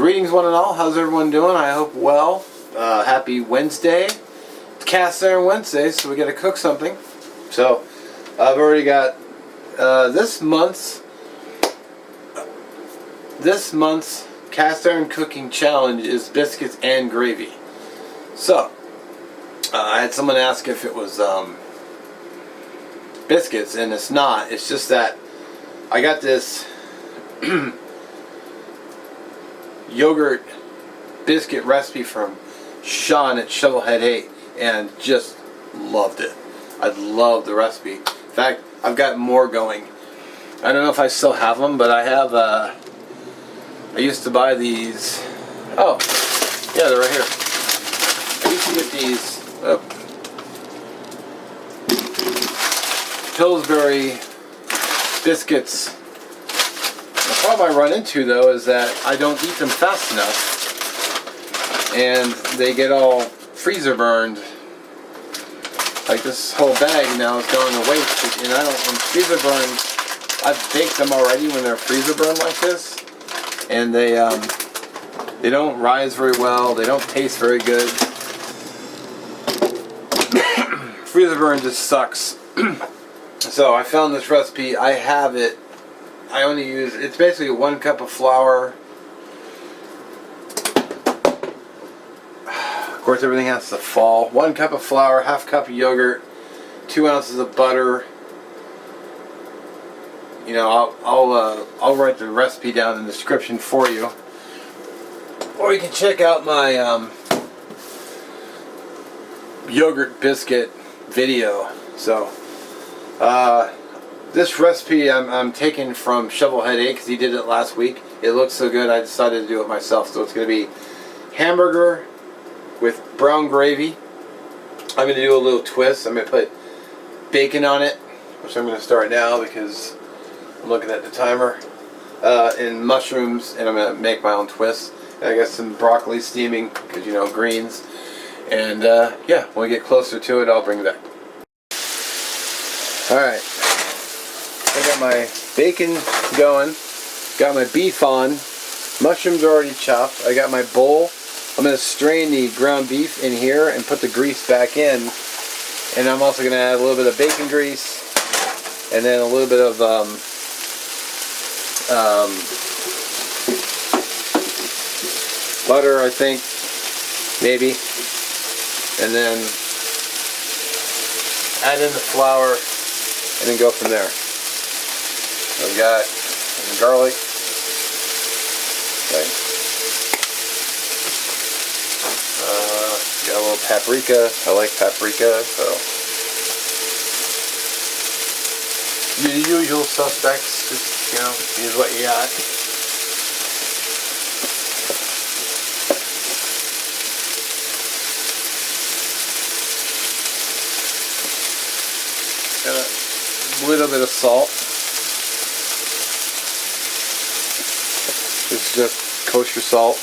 Greetings one and all, how's everyone doing? I hope well. Happy Wednesday. It's Cast Iron Wednesday, so we gotta cook something. So, I've already got this month's Cast Iron Cooking Challenge is biscuits and gravy. So, I had someone ask if it was biscuits, and it's not. It's just that I got this yogurt biscuit recipe from Sean at Shovelhead 8 and just loved it. I love the recipe. In fact, I've got more going. I don't know if I still have them, but I have I used to buy these. Oh, yeah, they're right here. I used to get these Pillsbury biscuits. The problem I run into though is that I don't eat them fast enough and they get all freezer burned. Like this whole bag now is going to waste, and I don't, when freezer burned, I've baked them already when they're freezer burned like this, and they don't rise very well, they don't taste very good. Freezer burn just sucks. So I found this recipe, I have it. I only use, it's basically 1 cup of flour. Of course everything has to fall. 1 cup of flour, ½ cup of yogurt, 2 ounces of butter. You know, I'll write the recipe down in the description for you. Or you can check out my yogurt biscuit video. So, this recipe I'm taking from Shovelhead 8 because he did it last week. It looks so good I decided to do it myself. So it's going to be hamburger with brown gravy. I'm going to do a little twist. I'm going to put bacon on it, which I'm going to start now because I'm looking at the timer. And mushrooms, and I'm going to make my own twist. And I got some broccoli steaming because, you know, greens. And yeah, when we get closer to it, I'll bring it back. Alright. I got my bacon going, got my beef on, mushrooms are already chopped, I got my bowl. I'm going to strain the ground beef in here and put the grease back in, and I'm also going to add a little bit of bacon grease and then a little bit of butter, I think, maybe, and then add in the flour and then go from there. I've got some garlic. Okay. Got a little paprika. I like paprika, so. The usual suspects, just, you know, use what you got. Got a little bit of salt. This is just kosher salt.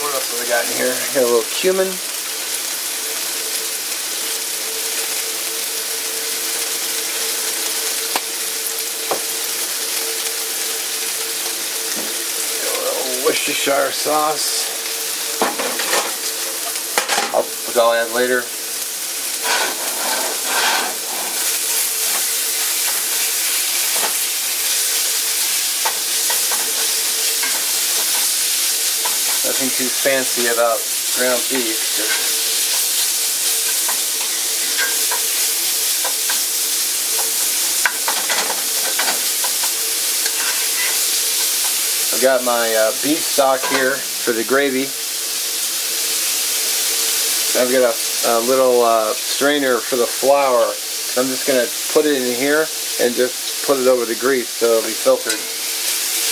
What else have I got in here? Got a little cumin. Got a little Worcestershire sauce. Which I'll add later. Nothing too fancy about ground beef. I've got my beef stock here for the gravy. I've got a little strainer for the flour. I'm just going to put it in here and just put it over the grease so it'll be filtered.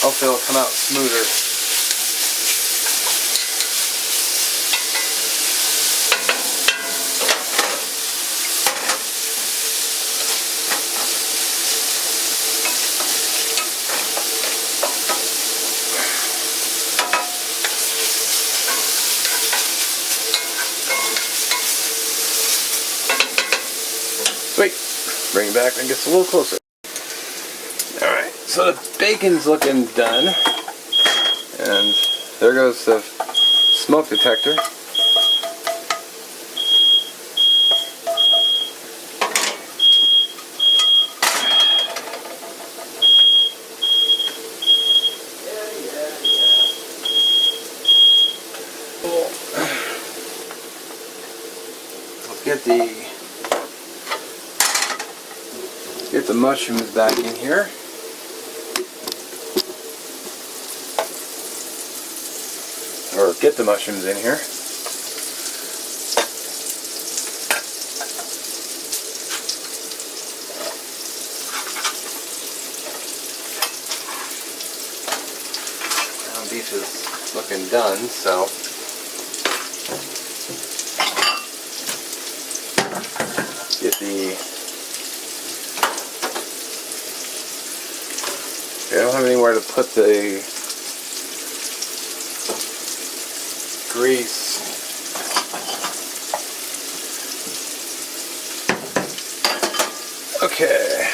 Hopefully it'll come out smoother. Sweet. Bring it back and get a little closer. So the bacon's looking done, and there goes the smoke detector. Let's get the mushrooms back in here. Or get the mushrooms in here. Now beef is looking done, so get the. I don't have anywhere to put the grease. Okay.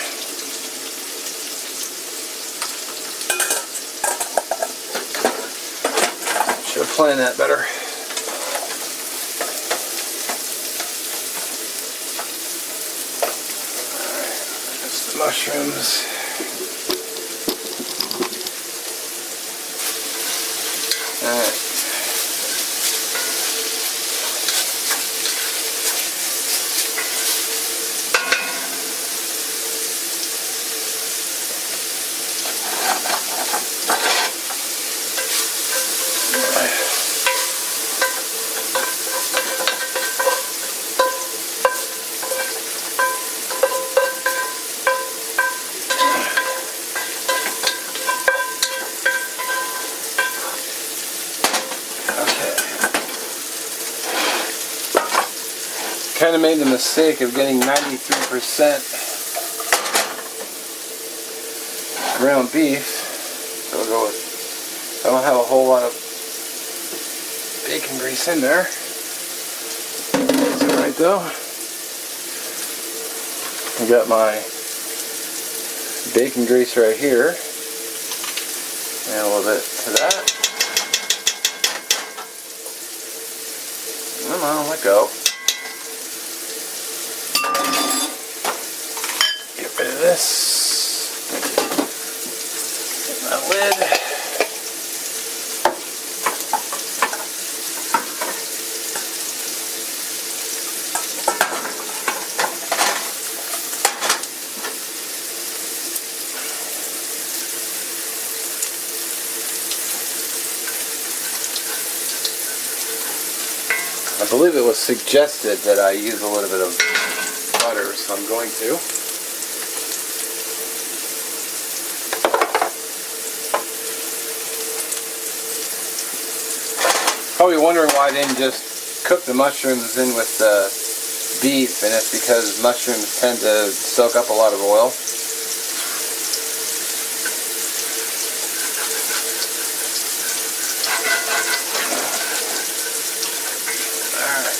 Should have planned that better. Alright, just the mushrooms. Alright. Kind of made the mistake of getting 93% ground beef. So we'll go with, I don't have a whole lot of bacon grease in there. That's alright though. I got my bacon grease right here. And a little bit to that. Come on, let go. This. Get my lid. I believe it was suggested that I use a little bit of butter, so I'm going to. Probably wondering why I didn't just cook the mushrooms in with the beef, and it's because mushrooms tend to soak up a lot of oil. Alright.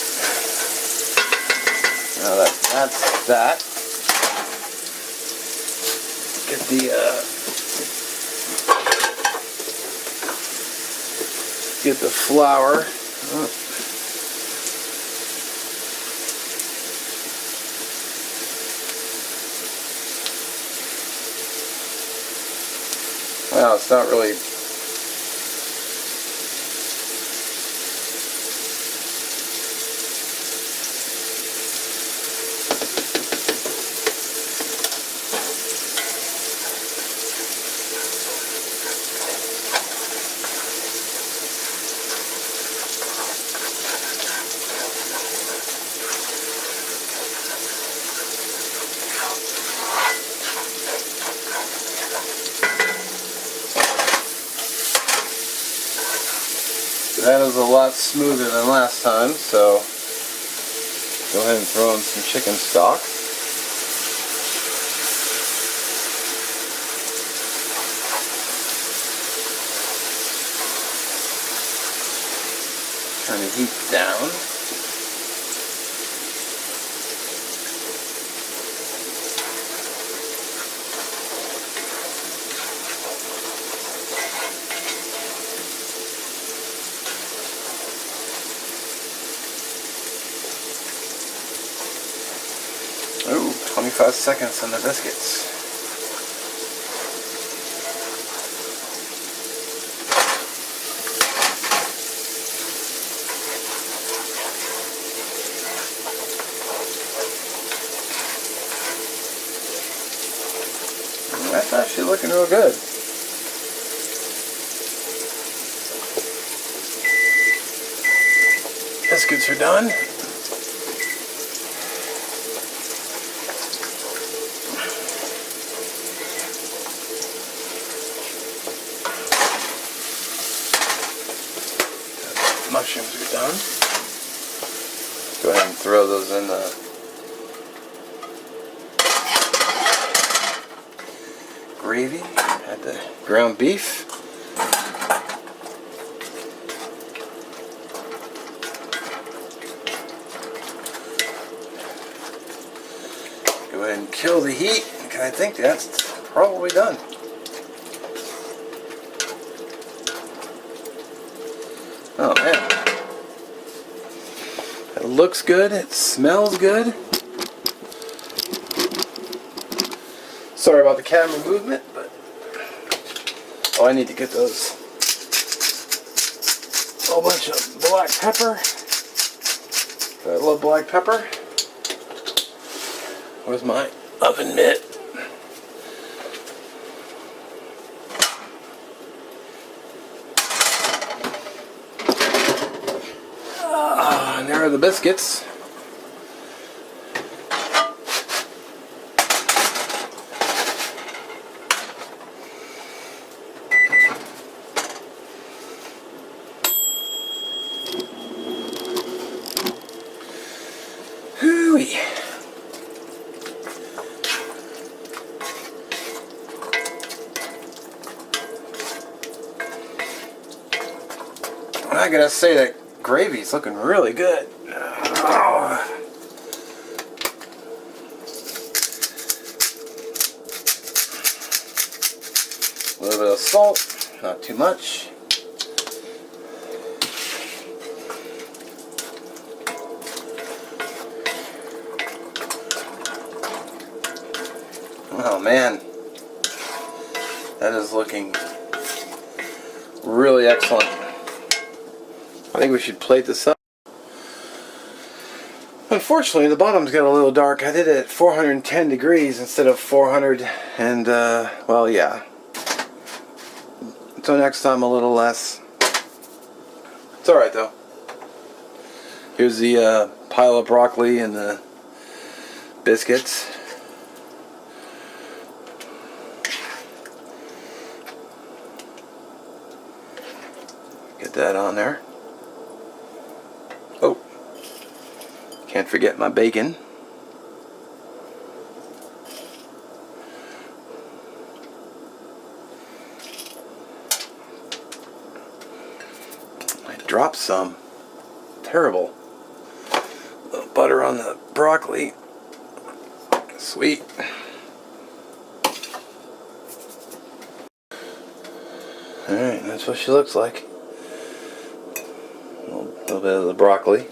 Now that's that. Get the flour. Well, it's not really. That is a lot smoother than last time, so go ahead and throw in some chicken stock. Turn the heat down. 25 seconds on the biscuits. That's actually looking real good. Biscuits are done. Mushrooms are done. Go ahead and throw those in the gravy. Add the ground beef. Go ahead and kill the heat. I think that's probably done. Oh man. It looks good. It smells good. Sorry about the camera movement, but oh, I need to get those. A whole bunch of black pepper. I love black pepper. Where's my oven mitt? And there are the biscuits. Hooey. I gotta say that gravy's looking really good. Oh. A little bit of salt, not too much. Oh man, that is looking really excellent. I think we should plate this up. Unfortunately, the bottom's got a little dark. I did it at 410 degrees instead of 400, and well, yeah. So next time a little less. It's alright though. Here's the pile of broccoli and the biscuits. Get that on there. Oh, can't forget my bacon. I dropped some. Terrible. A little butter on the broccoli. Sweet. Alright, that's what she looks like. A little bit of the broccoli.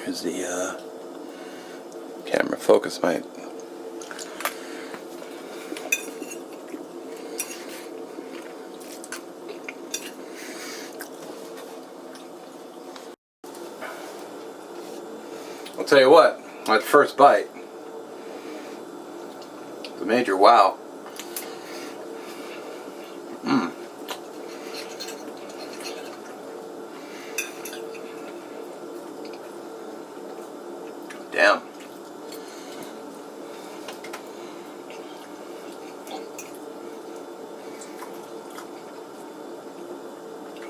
Here's the camera focus might. I'll tell you what, that first bite, it's a major wow. Damn.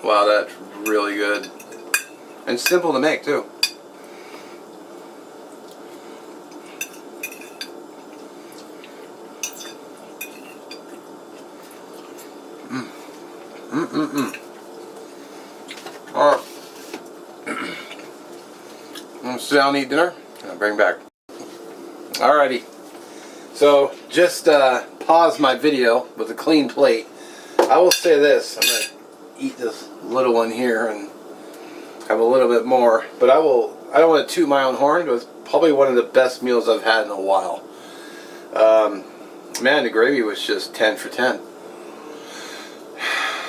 Wow, that's really good. And simple to make too. Alright. I'm gonna sit down and eat dinner, and I'll bring back. Alrighty. So just pause my video with a clean plate. I will say this, I'm going to eat this little one here and have a little bit more, but I don't want to toot my own horn, but it's probably one of the best meals I've had in a while. Man, the gravy was just 10 for 10.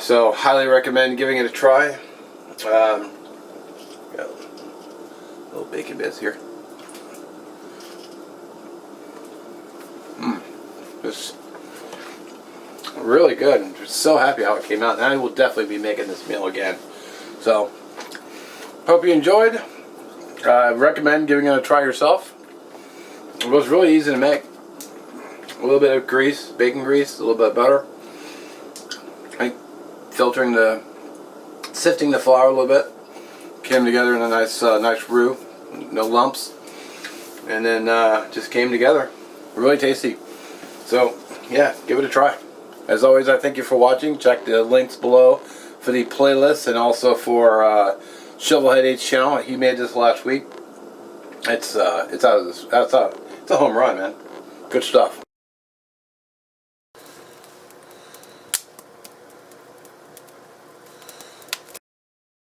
So highly recommend giving it a try. Got little bacon bits here. Just really good. I'm just so happy how it came out, and I will definitely be making this meal again. So hope you enjoyed. Recommend giving it a try yourself. It was really easy to make. A little bit of grease, bacon grease, a little bit of butter. Sifting the flour a little bit. Came together in a nice roux, no lumps, and then just came together. Really tasty. So yeah, give it a try. As always, I thank you for watching. Check the links below for the playlist and also for Shovelhead H's channel. He made this last week. It's a home run, man. Good stuff.